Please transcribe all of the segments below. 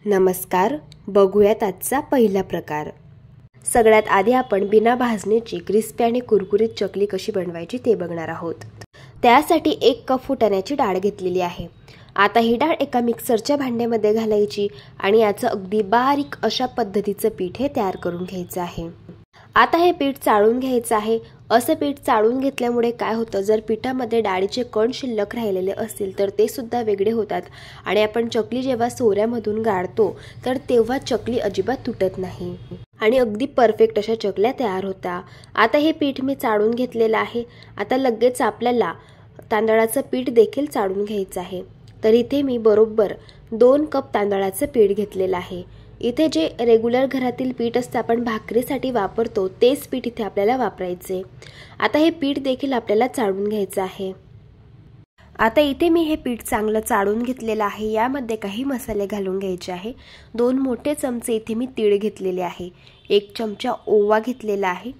नमस्कार, बघूयात आजचा पहिला प्रकार। सगळ्यात आधी आपण बिना भाजणीची क्रिस्पी आणि कुरकुरीत चकली कशी बनवायची ते बघणार आहोत। त्यासाठी 1 कप फुटाण्याची डाळ घेतलेली आहे। आता ही डाळ एका मिक्सरच्या भांड्यामध्ये घालायची आणि याचं अगदी बारीक अशा पद्धतीचं पीठ हे तयार करून घ्यायचं आहे। आता हे पीठ चाळून घ्यायचं आहे। असं पीठ चाळून घेतल्यामुळे काय होतं, जर पिठामध्ये डाळीचे कण शिल्लक राहिलेले असतील तर ते सुद्धा वेगळे होतात आणि आपण चकली जेव्हा सोऱ्यामधून गाळतो तर तेव्हा चकली अजिबात तुटत नाही आणि अगदी परफेक्ट अशा चकल्या तयार होतात। आता हे पीठ मी चाळून घेतलेलं आहे। आता लगेच आपल्याला तांदळाचं पीठ देखील चाळून घ्यायचं आहे। तर इथे मी बरोबर 2 कप तांदळाचं पीठ घेतलेलं आहे। इथे जे रेग्युलर घरातील पीठ असतं आपण भाकरीसाठी वापरतो तेच पीठ इथे आपल्याला वापरायचे। आता हे पीठ देखील आपल्याला चाळून घ्यायचं आहे। आता इथे मी हे पीठ चांगलं चाळून घेतलेलं आहे। यामध्ये काही मसाले घालून घ्यायचे आहे। 2 मोठे चमचे इथे मी तीळ घेतलेले आहे। 1 चमचा ओवा घेतलेला आहे।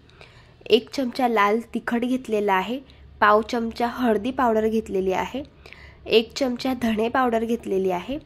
1 चमचा लाल तिखट घेतलेला आहे। पाव चमचा हळदी पावडर घेतलेली आहे। 1 चमचा धणे पावडर घेतलेली आहे।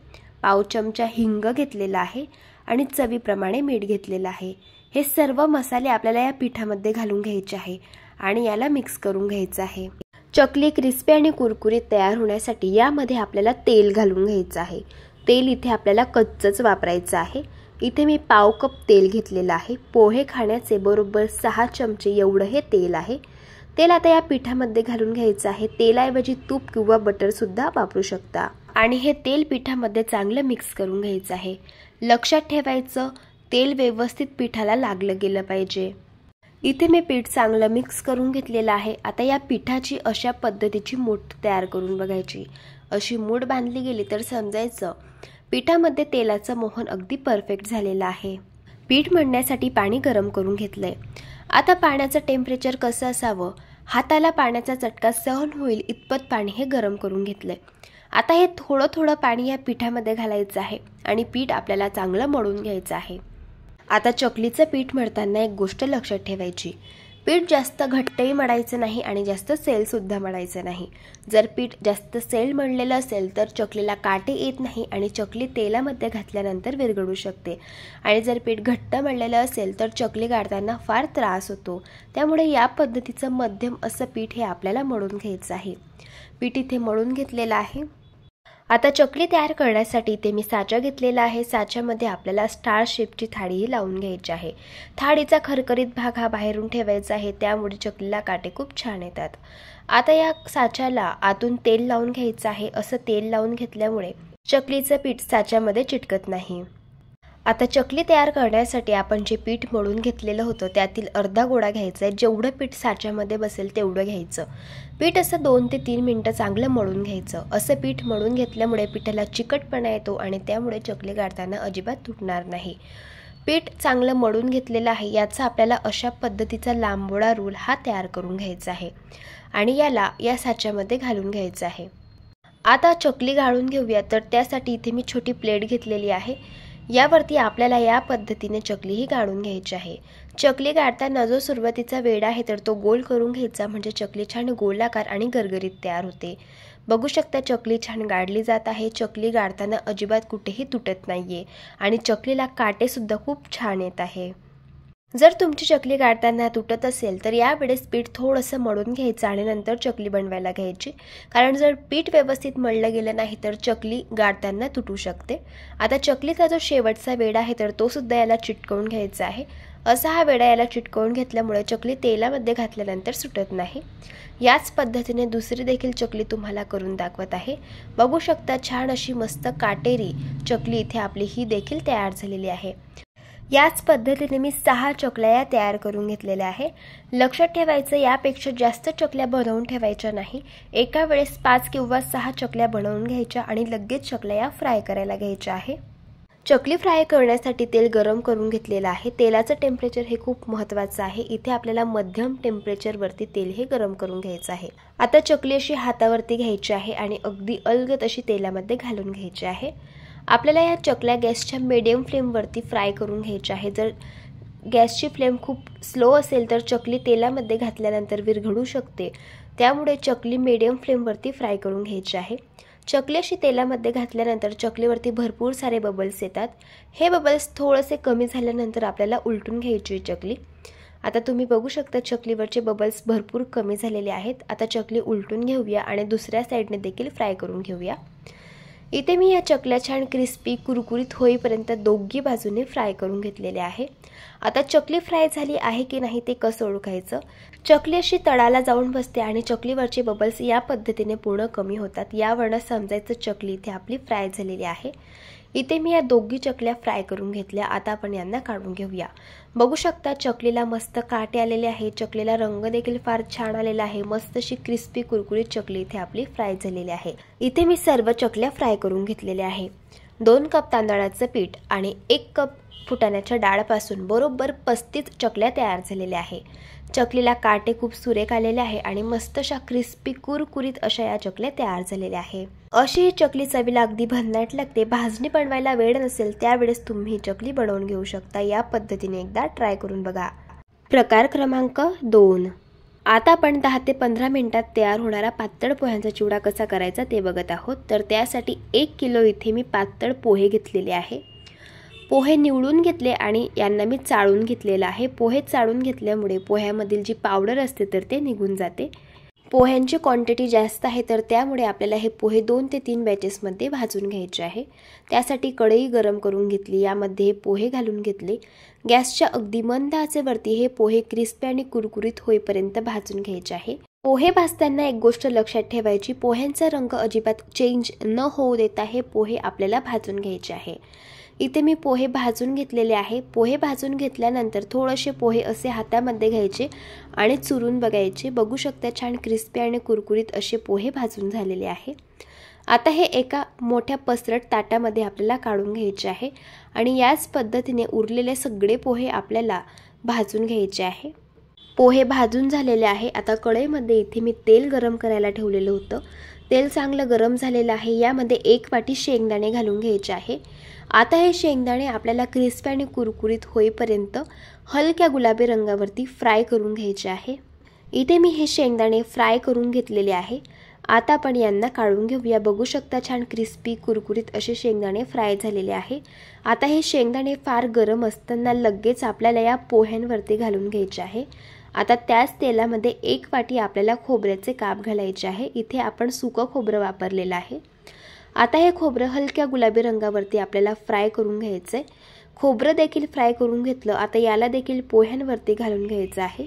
पाव चमचा हिंग घेतलेला आहे आणि चवीप्रमाणे मीठ घेतलेलं आहे। हे सर्व मसाले आपल्याला या पिठामध्ये घालून घ्यायचे आहे आणि याला मिक्स करून घ्यायचं आहे। चकली क्रिस्पी आणि कुरकुरीत तयार होण्यासाठी यामध्ये आपल्याला तेल घालून घ्यायचं आहे। तेल इथे आपल्याला कच्चंच वापरायचं आहे। इथे मी पाव कप तेल घेतलेलं आहे। पोहे खाण्याचे बरोबर 6 चमचे एवढं हे तेल आहे। तेल आता या पिठामध्ये घालून घ्यायचं आहे। तेलाऐवजी तूप किंवा बटर सुद्धा वापरू शकता आणि हे तेल पिठामध्ये चांगलं मिक्स करून घ्यायचं आहे। लक्षात ठेवायचं, तेल व्यवस्थित पिठाला लागलं गेलं पाहिजे। इथे मी पीठ चांगलं मिक्स करून घेतलेलं आहे। आता या पिठाची अशा पद्धतीची मूठ तयार करून बघायची। अशी मूठ बांधली गेली तर समजायचं पिठामध्ये तेलाचं मोहन अगदी परफेक्ट झालेलं आहे। पीठ मळण्यासाठी पाणी गरम करून घेतलंय। आता पाण्याचं टेम्परेचर कसं असावं, हाताला पाण्याचा चटका सहन होईल इतपत पाणी हे गरम करून घेतलंय। आता हे थोडं थोडं पाणी या पिठामध्ये घालायचं आहे आणि पीठ आपल्याला चांगलं मळून घ्यायचं आहे। आता चकलीचं पीठ मळताना एक गोष्ट लक्षात ठेवायची, पीठ जास्त घट्टही मळायचं नाही आणि जास्त सैल सुद्धा मळायचं नाही। जर पीठ जास्त सैल मळलेलं असेल तर चकलीला काटे येत नाही आणि चकली तेलामध्ये घातल्यानंतर विरघळू शकते आणि जर पीठ घट्ट मळलेलं असेल तर चकली गाळताना फार त्रास होतो। त्यामुळे या पद्धतीचं मध्यम असं पीठ हे आपल्याला मळून घ्यायचं आहे। पीठ इथे मळून घेतलेलं आहे। आता चकली तयार करण्यासाठी इथे मी साचा घेतलेला आहे। साच्यामध्ये आपल्याला स्टार शेपची थाळीही लावून घ्यायची आहे। थाळीचा खरखरीत भाग हा बाहेरून ठेवायचा आहे, त्यामुळे चकलीला काटे खूप छान येतात। आता या साच्याला आतून तेल लावून घ्यायचं आहे। असं तेल लावून घेतल्यामुळे चकलीचं पीठ साच्यामध्ये चिटकत नाही। आता चकली तयार करण्यासाठी आपण जे पीठ मळून घेतलेलं होतं त्यातील अर्धा गोळा घ्यायचा आहे। जेवढं पीठ साच्यामध्ये बसेल तेवढं घ्यायचं। पीठ असं 2 ते 3 मिनिटं चांगलं मळून घ्यायचं। असं पीठ मळून घेतल्यामुळे पिठाला चिकटपणा येतो आणि त्यामुळे चकली गाळताना अजिबात तुटणार नाही। पीठ चांगलं मळून घेतलेलं आहे। याचा आपल्याला अशा पद्धतीचा लांबोळा रोल हा तयार करून घ्यायचा आहे आणि याला या साच्यामध्ये घालून घ्यायचं आहे। आता चकली गाळून घेऊया। तर त्यासाठी इथे मी छोटी प्लेट घेतलेली आहे। यावरती आपल्याला या पद्धतीने चकली ही गाळून घ्यायची आहे। चकली गाळताना जो सुरुवातीचा वेढा आहे तर तो गोल करून घ्यायचा, म्हणजे चकली छान गोलाकार आणि गरगरीत तयार होते। बघू शकता चकली छान गाळली जात आहे। चकली गाळताना अजिबात कुठेही तुटत नाहीये आणि चकलीला काटे सुद्धा खूप छान येत आहे। जर तुमची चकली गाळताना तुटत असेल तर यावेळेस पीठ थोडंसं मळून घ्यायचं आणि नंतर चकली बनवायला घ्यायची, कारण जर पीठ व्यवस्थित मळलं गेलं नाही तर चकली गाळताना तुटू शकते। आता चकलीचा जो शेवटचा वेढा आहे तर तो सुद्धा याला चिटकवून घ्यायचा आहे। असा हा वेढा याला चिटकवून घेतल्यामुळे चकली तेलामध्ये घातल्यानंतर सुटत नाही। याच पद्धतीने दुसरी देखील चकली तुम्हाला करून दाखवत आहे। बघू शकता छान अशी मस्त काटेरी चकली इथे आपली ही देखील तयार झालेली आहे। याच पद्धतीने मी 6 चकल्या तयार करून घेतलेल्या आहे। लक्षात ठेवायचं, यापेक्षा जास्त चकल्या बनवून ठेवायच्या नाही। एका वेळेस 5 किंवा 6 चकल्या बनवून घ्यायच्या आणि लगेच चकल्या फ्राय करायला घ्यायच्या आहे। चकली फ्राय करण्यासाठी तेल गरम करून घेतलेलं आहे। तेलाचं टेम्परेचर हे खूप महत्त्वाचं आहे। इथे आपल्याला मध्यम टेम्परेचरवरती तेल हे गरम करून घ्यायचं आहे। आता चकली अशी हातावरती घ्यायची आहे आणि अगदी अलगद अशी तेलामध्ये घालून घ्यायची आहे। आपल्याला या चकल्या गॅसच्या मीडियम फ्लेमवरती फ्राय करून घ्यायच्या आहे। जर गॅसची फ्लेम खूप स्लो असेल तर चकली तेलामध्ये घातल्यानंतर विरघळू शकते, त्यामुळे चकली मीडियम फ्लेमवरती फ्राय करून घ्यायची आहे। चकली अशी तेलामध्ये घातल्यानंतर चकलीवरती भरपूर सारे बबल्स येतात। हे बबल्स थोडेसे कमी झाल्यानंतर आपल्याला उलटून घ्यायची आहे चकली। आता तुम्ही बघू शकता चकलीवरचे बबल्स भरपूर कमी झालेले आहेत। आता चकली उलटून घेऊया आणि दुसऱ्या साईडने देखील फ्राय करून घेऊया। इथे मी या चकल्या छान क्रिस्पी कुरकुरीत होईपर्यंत दोघी बाजूने फ्राय करून घेतलेले आहे। आता चकली फ्राय झाली आहे की नाही ते कसं ओळखायचं? चकली अशी तळाला जाऊन बसते आणि चकलीवरचे बबल्स या पद्धतीने पूर्ण कमी होतात। यावरून समजायचं चकली इथे आपली फ्राय झालेली आहे। इथे मी या दोघी चकल्या फ्राय करून घेतल्या। आता आपण यांना काढून घेऊया। बघू शकता चकलीला मस्त काटे आलेले आहे, चकलीला रंग देखील फार छान आलेला आहे। मस्त अशी क्रिस्पी कुरकुरीत चकली इथे आपली फ्राय झालेली आहे। इथे मी सर्व चकल्या फ्राय करून घेतलेल्या आहे। 2 कप तांदळाचं पीठ आणि 1 कप फुटाण्याच्या डाळपासून बरोबर 35 चकल्या तयार झालेल्या आहे। चकलीला काटे खूप सुरेख आलेले आहे आणि मस्त अशा क्रिस्पी कुरकुरीत अशा या चकल्या तयार झालेल्या आहे। अशी ही चकली चवीला अगदी भन्नाट लागते। भाजणी बनवायला वेळ नसेल त्यावेळेस तुम्ही ही चकली बनवून घेऊ शकता। या पद्धतीने एकदा ट्राय करून बघा। प्रकार क्रमांक 2। आता आपण 10 ते 15 मिनिटात तयार होणारा पातळ पोह्यांचा चिवडा कसा करायचा ते बघत आहोत। तर त्यासाठी 1 किलो इथे मी पातळ पोहे घेतलेले आहे। पोहे निवडून घेतले आणि यांना मी चाळून घेतलेला आहे। पोहे चाळून घेतल्यामुळे पोह्यामधील जी पावडर असते तर ते निघून जाते। पोह्यांची क्वांटिटी जास्त आहे तर त्यामुळे आपल्याला हे पोहे 2 ते 3 बॅचेसमध्ये भाजून घ्यायचे आहे। त्यासाठी कढई गरम करून घेतली, यामध्ये हे पोहे घालून घेतले। गॅसच्या अगदी मंद आचेवरती हे पोहे क्रिस्पी आणि कुरकुरीत होईपर्यंत भाजून घ्यायचे आहे। पोहे भाजताना एक गोष्ट लक्षात ठेवायची, पोह्यांचा रंग अजिबात चेंज न होऊ देता हे पोहे आपल्याला भाजून घ्यायचे आहे। इथे मी पोहे भाजून घेतलेले आहे। पोहे भाजून घेतल्यानंतर थोडेसे पोहे असे हातामध्ये घ्यायचे आणि चुरून बघायचे। बघू शकता छान क्रिस्पी आणि कुरकुरीत असे पोहे भाजून झालेले आहे। आता हे एका मोठ्या पसरट ताटामध्ये आपल्याला काढून घ्यायचे आहे आणि याच पद्धतीने उरलेले सगळे पोहे आपल्याला भाजून घ्यायचे आहे। पोहे भाजून झालेले आहे। आता कढईमध्ये इथे मी तेल गरम करायला ठेवलेलं होतं। तेल चांगलं गरम झालेलं आहे। यामध्ये 1 वाटी शेंगदाणे घालून घ्यायचे आहे। आता हे शेंगदाणे आपल्याला क्रिस्पी आणि कुरकुरीत होईपर्यंत हलक्या गुलाबी रंगावरती फ्राय करून घ्यायचे आहे। इथे मी हे शेंगदाणे फ्राय करून घेतलेले आहे। आता आपण यांना काढून घेऊया। बघू शकता छान क्रिस्पी कुरकुरीत असे शेंगदाणे फ्राय झालेले आहे। आता हे शेंगदाणे फार गरम असताना लगेच आपल्याला या पोह्यांवरती घालून घ्यायचे आहे। आता त्याच तेलामध्ये 1 वाटी आपल्याला खोबऱ्याचे काप घालायचे आहे। इथे आपण सुकं खोबरं वापरलेलं आहे। आता हे खोबरं हलक्या गुलाबी रंगावरती आपल्याला फ्राय करून घ्यायचंय। खोबरं देखील फ्राय करून घेतलं। आता याला देखील पोह्यांवरती घालून घ्यायचं आहे।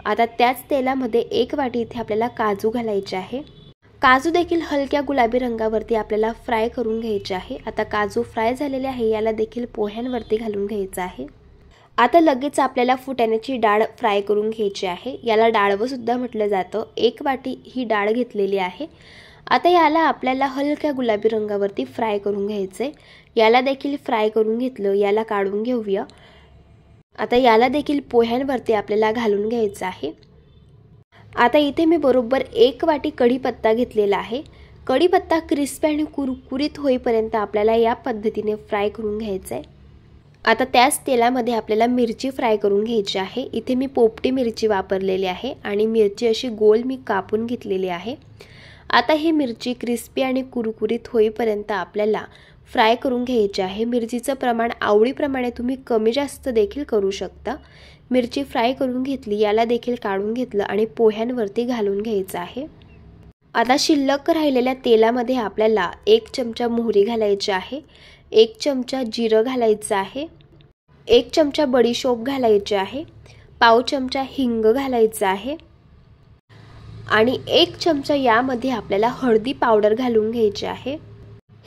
आता त्याच तेलामध्ये 1 वाटी इथे आपल्याला काजू घालायचे आहे। काजू देखील हलक्या गुलाबी रंगावरती आपल्याला फ्राय करून घ्यायचे आहे। आता काजू फ्राय झालेले आहे, याला देखील पोह्यांवरती घालून घ्यायचं आहे। आता लगेच आपल्याला फुटाण्याची डाळ फ्राय करून घ्यायची आहे। याला डाळवं सुद्धा म्हटलं जातं। 1 वाटी ही डाळ घेतलेली आहे। आता याला आपल्याला हलक्या गुलाबी रंगावरती फ्राय करून घ्यायचंय। याला देखील फ्राय करून घेतलं, याला काढून घेऊया। आता याला देखील पोह्यांवरती आपल्याला घालून घ्यायचं आहे। आता इथे मी बरोबर 1 वाटी कढीपत्ता घेतलेला आहे। कढीपत्ता क्रिस्पी आणि कुरकुरीत होईपर्यंत आपल्याला या पद्धतीने फ्राय करून घ्यायचं आहे। आता त्याच तेलामध्ये आपल्याला मिरची फ्राय करून घ्यायची आहे। इथे मी पोपटी मिरची वापरलेली आहे आणि मिरची अशी गोल मी कापून घेतलेली आहे। आता ही मिरची क्रिस्पी आणि कुरकुरीत होईपर्यंत आपल्याला फ्राय करून घ्यायची आहे। मिरचीचं प्रमाण आवडीप्रमाणे तुम्ही कमी जास्त देखील करू शकता। मिरची फ्राय करून घेतली, याला देखील काढून घेतलं आणि पोह्यांवरती घालून घ्यायचं आहे। आता शिल्लक राहिलेल्या तेलामध्ये आपल्याला 1 चमचा मोहरी घालायची आहे, 1 चमचा जिरं घालायचं आहे, 1 चमचा बडीशोप घालायची आहे, पाव चमचा हिंग घालायचं आहे आणि 1 चमचा यामध्ये आपल्याला हळदी पावडर घालून घ्यायची आहे।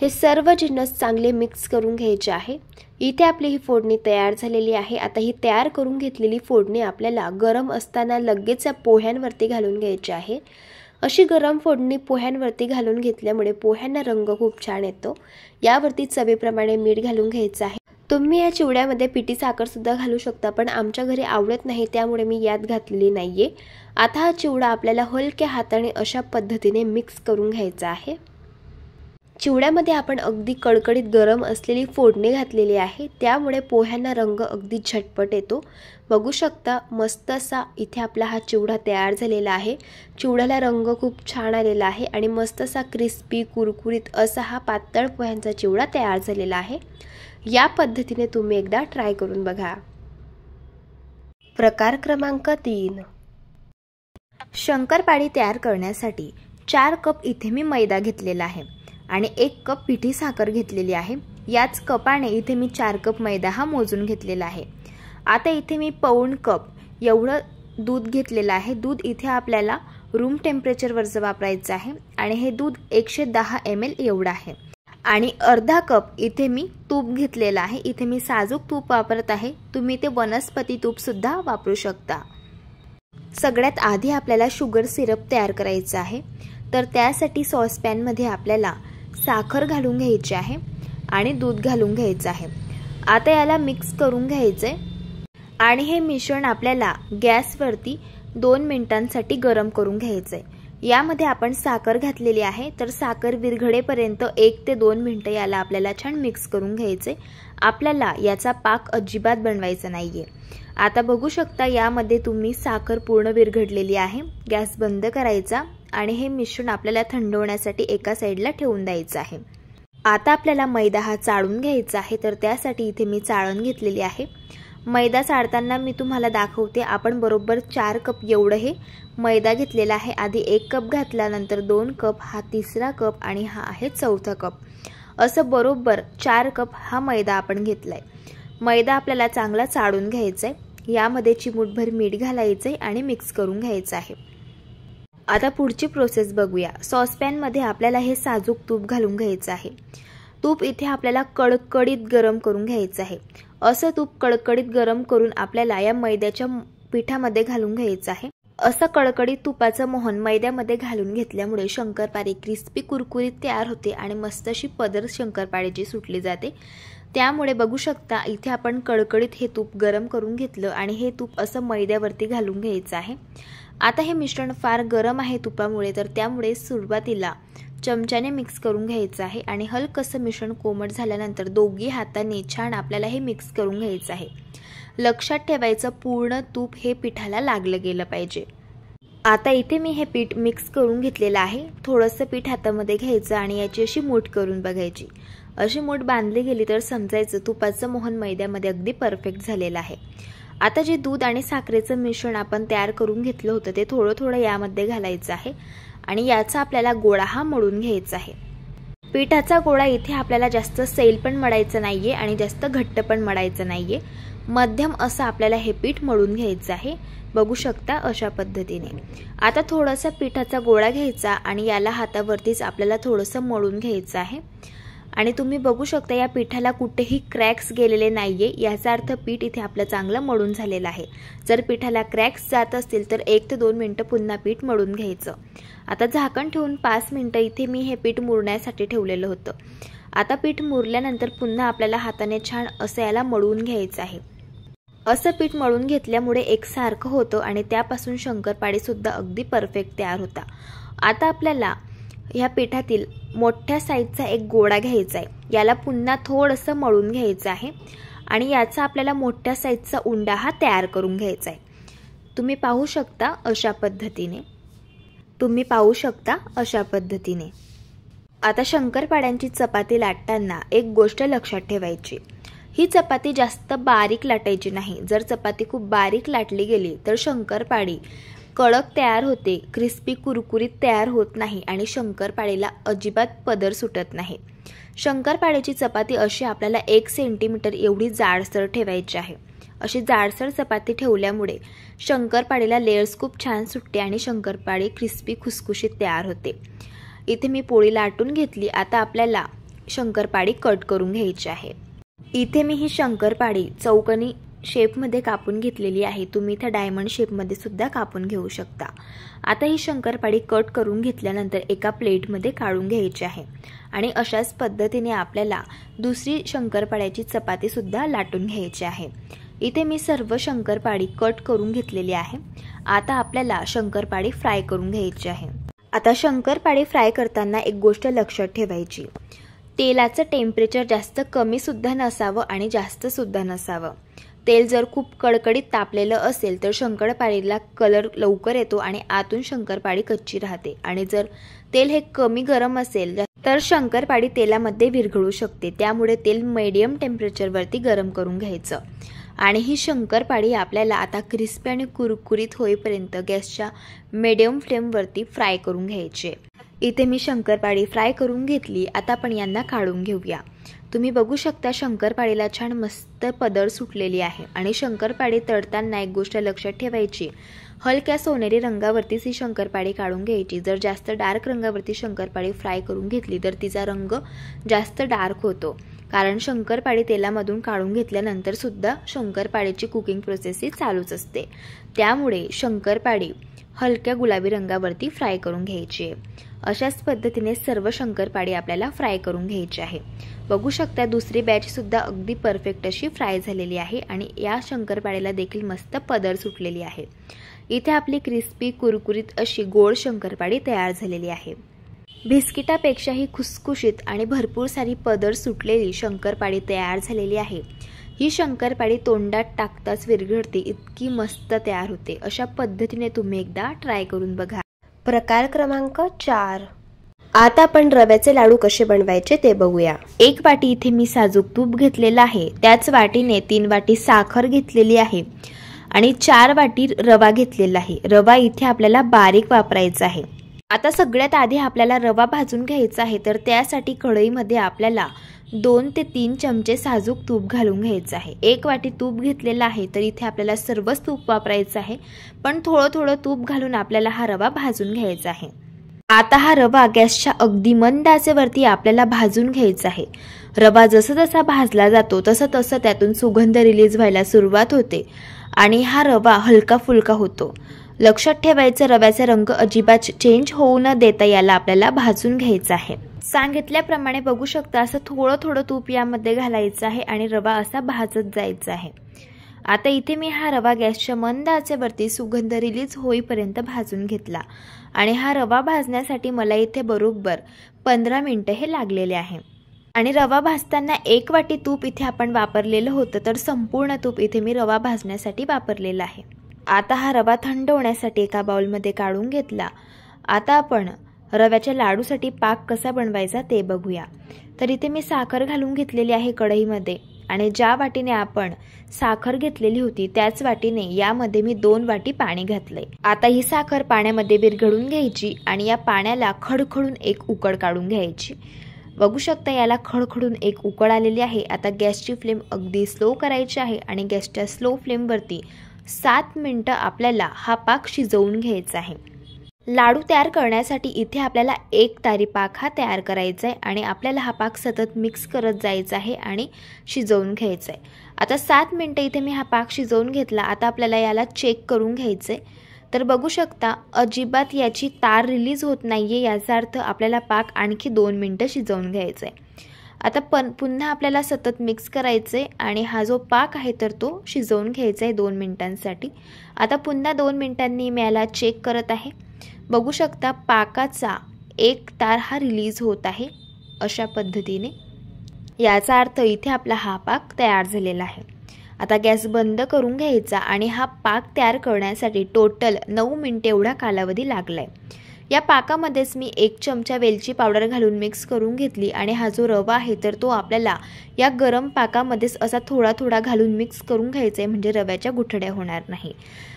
हे सर्व जिन्नस चांगले मिक्स करून घ्यायचे आहे। इथे आपली ही फोडणी तयार झालेली आहे। आता ही तयार करून घेतलेली फोडणी आपल्याला गरम असताना लगेच पोह्यांवरती घालून घ्यायची आहे। अशी गरम फोडणी पोह्यांवरती घालून घेतल्यामुळे पोह्यांना रंग खूप छान येतो। यावरती चवीप्रमाणे मीठ घालून घ्यायचं आहे। तुम्ही या चिवड्यामध्ये पिठी साखर सुद्धा घालू शकता, पण आमच्या घरी आवडत नाही त्यामुळे मी यात घातलेली नाहीये। आता हा चिवडा आपल्याला हलक्या हाताने अशा पद्धतीने मिक्स करून घ्यायचा आहे। चिवड्यामध्ये आपण अगदी कडकडीत गरम असलेली फोडणी घातलेली आहे, त्यामुळे पोह्यांना रंग अगदी झटपट येतो। बघू शकता मस्त असा इथे आपला हा चिवडा तयार झालेला आहे। चिवड्याला रंग खूप छान आलेला आहे आणि मस्त असा क्रिस्पी कुरकुरीत असा हा पातळ पोह्यांचा चिवडा तयार झालेला आहे। या पद्धतीने तुम्ही एकदा ट्राय करून बघा। प्रकार क्रमांक 3, शंकरपाळी तयार करण्यासाठी 4 कप इथे मी मैदा घेतलेला आहे आणि 1 कप पिठी साखर घेतलेली आहे। याच कपाने इथे मी 4 कप मैदा हा मोजून घेतलेला आहे। आता इथे मी पाऊण कप एवढं दूध घेतलेलं आहे। दूध इथे आपल्याला रूम टेम्परेचरवरचं वापरायचं आहे आणि हे दूध 110 ml एवढं आहे। आणि अर्धा कप इथे मी तूप घेतलेलं आहे। इथे मी साजूक तूप वापरत आहे, तुम्ही ते वनस्पती तूप सुद्धा वापरू शकता। सगळ्यात आधी आपल्याला शुगर सिरप तयार करायचं आहे, तर त्यासाठी सॉसपॅन मध्ये आपल्याला साखर घालून घ्यायची आहे आणि दूध घालून घ्यायचं आहे। आता याला मिक्स करून घ्यायचंय आणि हे मिश्रण आपल्याला गॅसवरती 2 मिनिटांसाठी गरम करून घ्यायचंय। यामध्ये आपण साखर घातलेली आहे, तर साखर विरघळेपर्यंत 1 ते 2 मिनिटं याला आपल्याला छान मिक्स करून घ्यायचंय। आपल्याला याचा पाक अजिबात बनवायचा नाहीये। आता बघू शकता यामध्ये तुम्ही साखर पूर्ण विरघळलेली आहे। गॅस बंद करायचा आणि हे मिश्रण आपल्याला थंड होण्यासाठी एका साईडला ठेवून द्यायचं आहे। आता आपल्याला मैदा हा चाळून घ्यायचा आहे, तर त्यासाठी इथे मी चाळण घेतलेली आहे। मैदा चाळताना मी तुम्हाला दाखवते, आपण बरोबर 4 कप एवढं हे मैदा घेतलेला आहे। आधी 1 कप घातला, नंतर 2 कप, हा 3रा कप आणि हा आहे 4था कप, असं बरोबर 4 कप हा मैदा आपण घेतलाय। मैदा आपल्याला चांगला चाळून घ्यायचा आहे। यामध्ये चिमूटभर मीठ घालायचंय आणि मिक्स करून घ्यायचं आहे। आता पुढची प्रोसेस बघूया। सॉसपॅन मध्ये आपल्याला हे साजूक तूप घालून घ्यायचं आहे। तूप इथे आपल्याला कडकडीत गरम करून घ्यायचं आहे। असं तूप कडकडीत गरम करून आपल्याला या मैद्याच्या पिठामध्ये घालून घ्यायचं आहे। असं कडकडीत तुपाचं मोहन मैद्यामध्ये घालून घेतल्यामुळे शंकरपाळी क्रिस्पी कुरकुरीत तयार होते आणि मस्त अशी पदर शंकरपाळीची सुटली जाते। त्यामुळे बघू शकता इथे आपण कडकडीत हे तूप गरम करून घेतलं आणि हे तूप असं मैद्यावरती घालून घ्यायचं आहे। आता हे मिश्रण फार गरम आहे तुपामुळे, तर त्यामुळे सुरुवातीला चमच्याने मिक्स करून घ्यायचं आहे आणि हलकसं मिश्रण कोमट झाल्यानंतर दोघी हातांनी छान आपल्याला हे मिक्स करून घ्यायचं आहे। लक्षात ठेवायचं, पूर्ण तूप हे पिठाला लागलं गेलं पाहिजे। आता इथे मी हे पीठ मिक्स करून घेतलेलं आहे। थोडंसं पीठ हातामध्ये घ्यायचं आणि याची अशी मूठ करून बघायची। अशी मूठ बांधली गेली तर समजायचं तुपाचं मोहन मैद्यामध्ये अगदी परफेक्ट झालेलं आहे। आता जे दूध आणि साखरेचं मिश्रण आपण तयार करून घेतलं होतं ते थोडं थोडं यामध्ये घालायचं आहे आणि याचा आपल्याला गोळा हा मळून घ्यायचा आहे। पिठाचा गोळा इथे आपल्याला जास्त सैल पण मळायचं नाहीये आणि जास्त घट्ट पण मळायचं नाहीये, मध्यम असं आपल्याला हे पीठ मळून घ्यायचं आहे। बघू शकता अशा पद्धतीने। आता थोडासा पिठाचा गोळा घ्यायचा आणि याला हातावरतीच आपल्याला थोडंसं मळून घ्यायचं आहे आणि तुम्ही बघू शकता या पिठाला कुठेही क्रॅक्स गेलेले नाहीये, याचा अर्थ पीठ इथे आपलं चांगलं मळून झालेलं आहे। जर पिठाला क्रॅक्स जात असतील तर 1 ते 2 मिनिटं पुन्हा पीठ मळून घ्यायचं। आता झाकण ठेवून 5 मिनिटं इथे मी हे पीठ मुरण्यासाठी ठेवलेलं होतं। आता पीठ मुरल्यानंतर पुन्हा आपल्याला हाताने छान असं याला मळून घ्यायचं आहे। असं पीठ मळून घेतल्यामुळे एकसारखं होतं आणि त्यापासून शंकरपाळी सुद्धा अगदी परफेक्ट तयार होता। आता आपल्याला ह्या पिठातील मोठ्या साईजचा एक गोळा घ्यायचा आहे, याला पुन्हा थोडंसं मळून घ्यायचं आहे आणि याचा आपल्याला मोठ्या साईजचा उंडा हा तयार करून घ्यायचा आहे। तुम्ही पाहू शकता अशा पद्धतीने। आता शंकरपाळ्यांची चपाती लाटताना एक गोष्ट लक्षात ठेवायची, ही चपाती जास्त बारीक लाटायची नाही। जर चपाती खूप बारीक लाटली गेली तर शंकरपाळी कडक तयार होते, क्रिस्पी कुरकुरीत तयार होत नाही आणि शंकरपाळीला अजिबात पदर सुटत नाही। शंकरपाळीची चपाती अशी आपल्याला 1 सेंटीमीटर एवढी जाडसर ठेवायची आहे। अशी जाडसर चपाती ठेवल्यामुळे शंकरपाळीला लेयर्स खूप छान सुटते आणि शंकरपाळी क्रिस्पी खुसखुशीत तयार होते। इथे मी पोळी लाटून घेतली। आता आपल्याला शंकरपाळी कट करून घ्यायची आहे। इथे मी ही शंकरपाळी चौकोनी शेपमध्ये कापून घेतलेली आहे, तुम्ही इथे डायमंड शेपमध्ये सुद्धा कापून घेऊ शकता। आता ही शंकरपाळी कट करून घेतल्यानंतर एका प्लेटमध्ये काढून घ्यायची आहे आणि अशाच पद्धतीने आपल्याला दुसरी शंकरपाळ्याची चपाती सुद्धा लाटून घ्यायची आहे। इथे मी सर्व शंकरपाळी कट करून घेतलेली आहे। आता आपल्याला शंकरपाळी फ्राय करून घ्यायची आहे। आता शंकरपाळी फ्राय करताना एक गोष्ट लक्षात ठेवायची, तेलाचं टेम्परेचर जास्त कमी सुद्धा नसावं आणि जास्त सुद्धा नसावं. तेल जर खूप कडकडीत तापलेलं असेल तर शंकरपाळीला कलर लवकर येतो आणि आतून शंकरपाळी कच्ची राहते, आणि जर तेल हे कमी गरम असेल तर शंकरपाळी तेलामध्ये विरघळू शकते. त्यामुळे तेल मीडियम टेम्परेचरवरती गरम करून घ्यायचं. आणि ही शंकरपाळी आपल्याला आता क्रिस्पी आणि कुरकुरीत होईपर्यंत गॅसच्या मीडियम फ्लेमवरती फ्राय करून घ्यायचे. इथे मी शंकरपाळी फ्राय करून घेतली. आता आपण यांना काढून घेऊया. तुम्ही बघू शकता शंकरपाळीला छान मस्त पदर सुटलेली आहे. आणि शंकरपाळी तळताना एक गोष्ट लक्षात ठेवायची, हलक्या सोनेरी रंगावरतीच ही शंकरपाळी काढून घ्यायची. जर जास्त डार्क रंगावरती शंकरपाळी फ्राय करून घेतली तर तिचा रंग जास्त डार्क होतो, कारण शंकरपाळी तेलामधून काढून घेतल्यानंतर सुद्धा शंकरपाळीची कुकिंग प्रोसेस ही चालूच असते. त्यामुळे शंकरपाळी हलक्या गुलाबी रंगावरती फ्राय करून घ्यायची आहे. अशाच पद्धतीने सर्व शंकरपाळी आपल्याला फ्राय करून घ्यायची आहे. बघू शकता दुसरी बॅच सुद्धा अगदी परफेक्ट अशी फ्राय झालेली आहे आणि या शंकरपाळीला देखील मस्त पदर सुटलेली आहे. इथे आपली क्रिस्पी कुरकुरीत अशी गोड शंकरपाळी तयार झालेली आहे. बिस्किटापेक्षाही खुसखुशीत आणि भरपूर सारी पदर सुटलेली शंकरपाळी तयार झालेली आहे. ही शंकरपाळी तोंडात टाकताच विरघळते, इतकी मस्त तयार होते. अशा पद्धतीने तुम्ही एकदा ट्राय करून बघा. प्रकार क्रमांक 4. आता आपण रव्याचे लाडू कसे बनवायचे ते बघूया. एक वाटी इथे मी साजूक तूप घेतलेलं आहे. त्याच वाटीने 3 वाटी साखर घेतलेली आहे आणि 4 वाटी रवा घेतलेला आहे. रवा इथे आपल्याला बारीक वापरायचा आहे. आता सगळ्यात आधी आपल्याला रवा भाजून घ्यायचा आहे, तर त्यासाठी कढईमध्ये आपल्याला 2 ते 3 चमचे साजूक तूप घालून घ्यायचं आहे. 1 वाटी तूप घेतलेला आहे, तर इथे आपल्याला सर्वच तूप वापरायचं आहे, पण थोडं थोडं तूप घालून आपल्याला हा रवा भाजून घ्यायचा आहे. आता हा रवा गॅसच्या अगदी मंद आचेवरती आपल्याला भाजून घ्यायचा आहे. रवा जसा जसा भाजला जातो तसं तसं त्यातून सुगंध रिलीज व्हायला सुरुवात होते आणि हा रवा हलका फुलका होतो. लक्षात ठेवायचं, रव्याचा रंग अजिबात चेंज होऊ न देता याला आपल्याला भाजून घ्यायचा आहे. सांगितल्याप्रमाणे बघू शकता असं थोडं थोडं तूप यामध्ये घालायचं आहे आणि रवा असा भाजत जायचा आहे. आता इथे मी हा रवा गॅसच्या मंद आचेवरती सुगंध रिलीज होईपर्यंत भाजून घेतला आणि हा रवा भाजण्यासाठी मला इथे बरोबर 15 मिनिटं हे लागलेले आहे. आणि रवा भाजताना 1 वाटी तूप इथे आपण वापरलेलं होतं, तर संपूर्ण तूप इथे मी रवा भाजण्यासाठी वापरलेलं आहे. आता हा रवा थंड होण्यासाठी एका बाउलमध्ये काढून घेतला. आता आपण रव्याच्या लाडूसाठी पाक कसा बनवायचा ते बघूया. तर इथे मी साखर घालून घेतलेली आहे कढईमध्ये आणि ज्या वाटीने आपण साखर घेतलेली होती त्याच वाटीने यामध्ये मी 2 वाटी पाणी घातले. आता ही साखर पाण्यामध्ये विरघळून घ्यायची आणि या पाण्याला खडखडून एक उकळ काढून घ्यायची. बघू शकता याला खडखडून एक उकळ आलेली आहे. आता गॅसची फ्लेम अगदी स्लो करायची आहे आणि गॅसच्या स्लो फ्लेमवरती 7 मिनिटं आपल्याला हा पाक शिजवून घ्यायचा आहे. लाडू तयार करण्यासाठी इथे आपल्याला 1 तारी पाक हा तयार करायचा आहे आणि आपल्याला हा पाक सतत मिक्स करत जायचा आहे आणि शिजवून घ्यायचा आहे. आता 7 मिनिटं इथे मी हा पाक शिजवून घेतला. आता आपल्याला याला चेक करून घ्यायचं आहे. तर बघू शकता अजिबात याची तार रिलीज होत नाहीये, याचा अर्थ आपल्याला पाक आणखी 2 मिनिटं शिजवून घ्यायचा आहे. आता पुन्हा आपल्याला सतत मिक्स करायचं आहे आणि हा जो पाक आहे तर तो शिजवून घ्यायचा आहे 2 मिनिटांसाठी. आता पुन्हा 2 मिनिटांनी मी याला चेक करत आहे. बघू शकता पाकाचा 1 तार हा रिलीज होत आहे अशा पद्धतीने. याचा अर्थ इथे आपला हा पाक तयार झालेला आहे. आता गॅस बंद करून घ्यायचा आणि हा पाक तयार करण्यासाठी टोटल 9 मिनिटे एवढा कालावधी लागलाय. या पाकामध्येच मी 1 चमचा वेलची पावडर घालून मिक्स करून घेतली आणि हा जो रवा आहे तर तो आपल्याला या गरम पाकामध्येच असा थोडा थोडा घालून मिक्स करून घ्यायचा आहे, म्हणजे रव्याच्या गुठळ्या होणार नाही.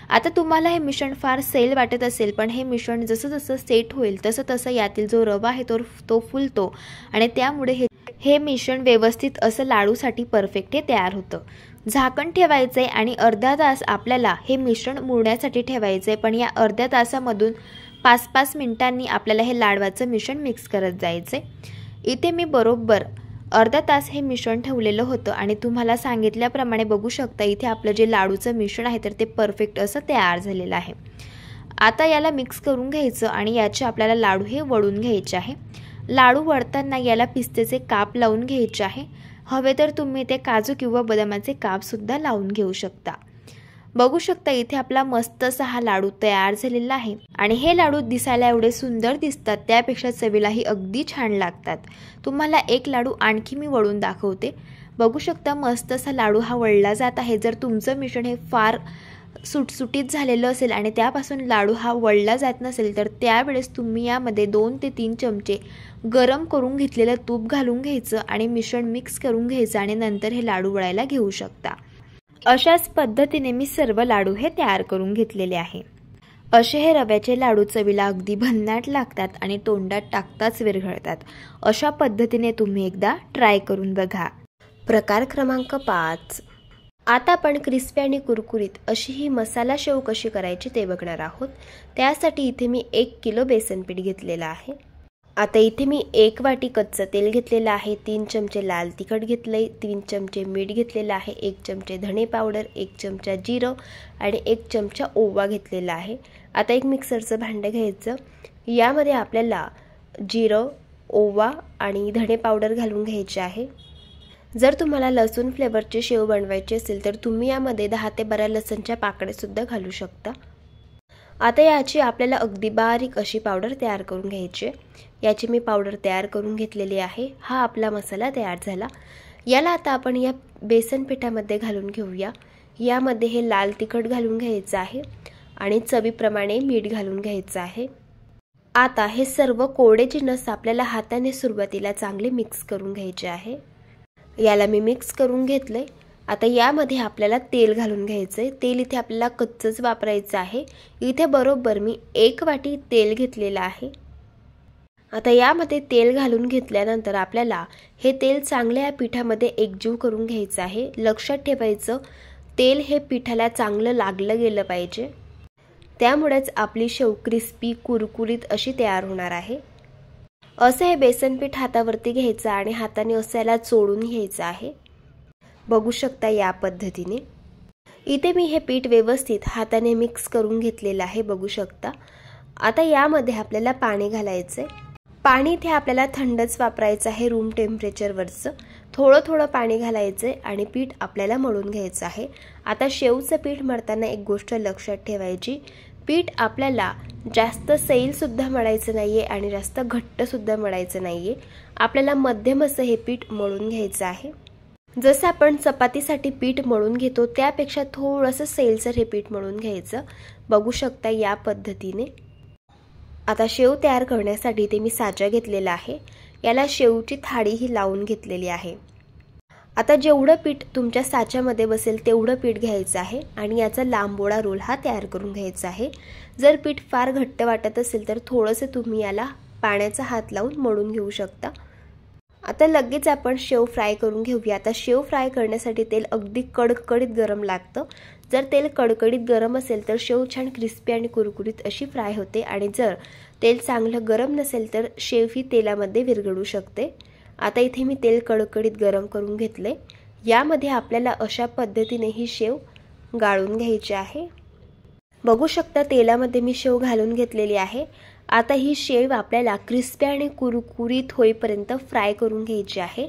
आता तुम्हाला हे मिश्रण फार सैल वाटत असेल, पण हे मिश्रण जसं जसं सेट होईल तसं तसं यातील जो रवा आहे तो फुलतो आणि त्यामुळे हे मिश्रण व्यवस्थित असं लाडूसाठी परफेक्ट हे तयार होतं. झाकण ठेवायचं आहे आणि अर्धा तास आपल्याला हे मिश्रण मुरण्यासाठी ठेवायचं आहे. पण या अर्ध्या तासामधून 5-5 मिनिटांनी आपल्याला हे लाडवाचं मिश्रण मिक्स करत जायचं आहे. इथे मी बरोबर अर्धा तास हे मिश्रण ठेवलेलं होतं आणि तुम्हाला सांगितल्याप्रमाणे बघू शकता इथे आपलं जे लाडूचं मिश्रण आहे तर ते परफेक्ट असं तयार झालेलं आहे. आता याला मिक्स करून घ्यायचं आणि याचे आपल्याला लाडू हे वळून घ्यायचे आहे. लाडू वळताना याला पिस्तेचे काप लावून घ्यायचे आहे. हवे तर तुम्ही ते काजू किंवा बदामाचे कापसुद्धा लावून घेऊ शकता. बघू शकता इथे आपला मस्त असा हा लाडू तयार झालेला आहे आणि हे लाडू दिसायला एवढे सुंदर दिसतात त्यापेक्षा चवीलाही अगदी छान लागतात। तुम्हाला एक लाडू आणखी मी वळून दाखवते। बघू शकता मस्त असा लाडू हा वळला जात आहे। जर तुमचं मिश्रण हे फार सुटसुटीत झालेलं असेल आणि त्यापासून लाडू हा वळला जात नसेल तर त्यावेळेस तुम्ही यामध्ये 2 ते 3 चमचे गरम करून घेतलेलं तूप घालून घ्यायचं आणि मिश्रण मिक्स करून घ्यायचं आणि नंतर हे लाडू वळायला घेऊ शकता। अशाच पद्धतीने मी सर्व लाडू हे तयार करून घेतलेले आहे। असे हे रव्याचे लाडू चवीला अगदी भन्नाट लागतात आणि तोंडात टाकताच विरघळतात। अशा पद्धतीने तुम्ही एकदा ट्राय करून बघा। प्रकार क्रमांक 5। आता आपण क्रिस्पी आणि कुरकुरीत अशी ही मसाला शेव कशी करायची ते बघणार आहोत। त्यासाठी इथे मी 1 किलो बेसन पीठ घेतलेलं आहे। आता इथे मी 1 वाटी कच्चं तेल घेतलेलं आहे, 3 चमचे लाल तिखट घेतले, 3 चमचे मीठ घेतलेलं आहे, 1 चमचे धणे पावडर, 1 चमचा जिरं आणि 1 चमचा ओवा घेतलेला आहे। आता एक मिक्सरचं भांडं घ्यायचं, यामध्ये आपल्याला जिरं, ओवा आणि धणे पावडर घालून घ्यायचे आहे। जर तुम्हाला लसूण फ्लेवरची शेव बनवायची असेल तर तुम्ही यामध्ये 10 ते 12 लसणच्या पाकळ्या सुद्धा घालू शकता। आता याची आपल्याला अगदी बारीक अशी पावडर तयार करून घ्यायची आहे। याची मी पावडर तयार करून घेतलेली आहे। हा आपला मसाला तयार झाला। याला आता आपण या बेसन पिठामध्ये घालून घेऊया। यामध्ये हे लाल तिखट घालून घ्यायचं आहे आणि चवीप्रमाणे मीठ घालून घ्यायचं आहे। आता हे सर्व कोरडे जिन्नस आपल्याला हाताने सुरुवातीला चांगले मिक्स करून घ्यायचे आहे। याला मी मिक्स करून घेतले। आता यामध्ये आपल्याला तेल घालून घ्यायचंय। तेल इथे आपल्याला कच्चंच वापरायचं आहे। इथे बरोबर मी 1 वाटी तेल घेतलेलं आहे। आता यामध्ये तेल घालून घेतल्यानंतर आपल्याला हे तेल चांगल्या पिठामध्ये एकजीव करून घ्यायचं आहे। लक्षात ठेवायचं तेल हे पिठाला चांगलं लागलं गेलं पाहिजे, त्यामुळेच आपली शेव क्रिस्पी कुरकुरीत अशी तयार होणार आहे। असं हे बेसन पीठ हातावरती घ्यायचं आणि हाताने असं याला चोळून घ्यायचं आहे। बघू शकता या पद्धतीने इथे मी हे पीठ व्यवस्थित हाताने मिक्स करून घेतलेलं आहे। बघू शकता। आता यामध्ये आपल्याला पाणी घालायचंय। पाणी इथे आपल्याला थंडच वापरायचं आहे, रूम टेम्परेचरवरचं। थोडं थोडं पाणी घालायचंय आणि पीठ आपल्याला मळून घ्यायचं आहे। आता शेवचं पीठ मळताना एक गोष्ट लक्षात ठेवायची, पीठ आपल्याला जास्त सैल सुद्धा मळायचं नाहीये आणि जास्त घट्ट सुद्धा मळायचं नाहीये। आपल्याला मध्यम असं हे पीठ मळून घ्यायचं आहे। जसं आपण चपातीसाठी पीठ मळून घेतो त्यापेक्षा थोडंसं सैलसर हे पीठ मळून घ्यायचं। बघू शकता या पद्धतीने। आता शेव तयार करण्यासाठी ते मी साचा घेतलेला आहे। याला शेवची थाळी ही लावून घेतलेली आहे। आता जेवढं पीठ तुमच्या साच्यामध्ये बसेल तेवढं पीठ घ्यायचं आहे आणि याचा लांबोळा रोल हा तयार करून घ्यायचा आहे। जर पीठ फार घट्ट वाटत असेल तर थोडंसं तुम्ही याला पाण्याचा हात लावून मळून घेऊ शकता। आता लगेच आपण शेव फ्राय करून घेऊया। आता शेव फ्राय करण्यासाठी तेल अगदी कडकडीत गरम लागतं। जर तेल कडकडीत गरम असेल तर शेव छान क्रिस्पी आणि कुरकुरीत अशी फ्राय होते आणि जर तेल चांगलं गरम नसेल तर शेव ही तेलामध्ये विरघळू शकते। आता इथे मी तेल कडकडीत गरम करून घेतले। यामध्ये आपल्याला अशा पद्धतीने ही शेव गाळून घ्यायची आहे। बघू शकता तेलामध्ये मी शेव घालून घेतलेली आहे। आता ही शेव आपल्याला क्रिस्पी आणि कुरकुरीत होईपर्यंत फ्राय करून घ्यायची आहे।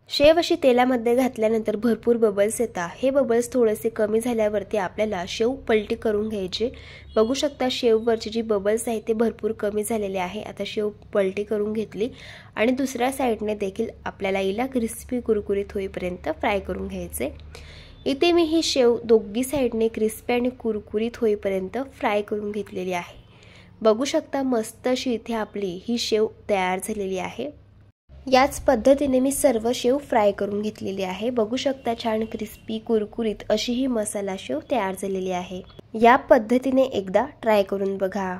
शेव अशी तेलामध्ये घातल्यानंतर भरपूर बबल्स येतात। हे बबल्स थोडेसे कमी झाल्यावरती आपल्याला शेव पलटी करून घ्यायची। बघू शकता शेववरची जी बबल्स आहेत ते भरपूर कमी झालेले आहे। आता शेव पलटी करून घेतली आणि दुसऱ्या साईडने देखील आपल्याला हिला क्रिस्पी कुरकुरीत होईपर्यंत फ्राय करून घ्यायचे। इथे मी ही शेव दोघी साईडने क्रिस्पी आणि कुरकुरीत होईपर्यंत फ्राय करून घेतलेली आहे। बघू शकता मस्त अशी इथे आपली ही शेव तयार झालेली आहे। याच पद्धतीने मी सर्व शेव फ्राय करून घेतलेली आहे। बघू शकता छान क्रिस्पी कुरकुरीत अशी ही मसाला शेव तयार झालेली आहे। या पद्धतीने एकदा ट्राय करून बघा।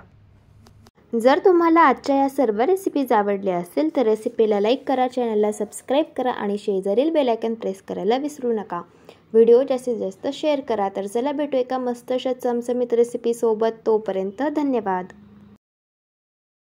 जर तुम्हाला आजच्या या सर्व रेसिपीज आवडल्या असेल तर रेसिपीला लाईक करा, चॅनलला सबस्क्राईब करा आणि शेजारील बेल आयकॉन प्रेस करायला विसरू नका। व्हिडिओ जास्तीत जास्त शेअर करा। तर चला भेटू एका मस्त अशा चमचमीत रेसिपी सोबत। तोपर्यंत धन्यवाद।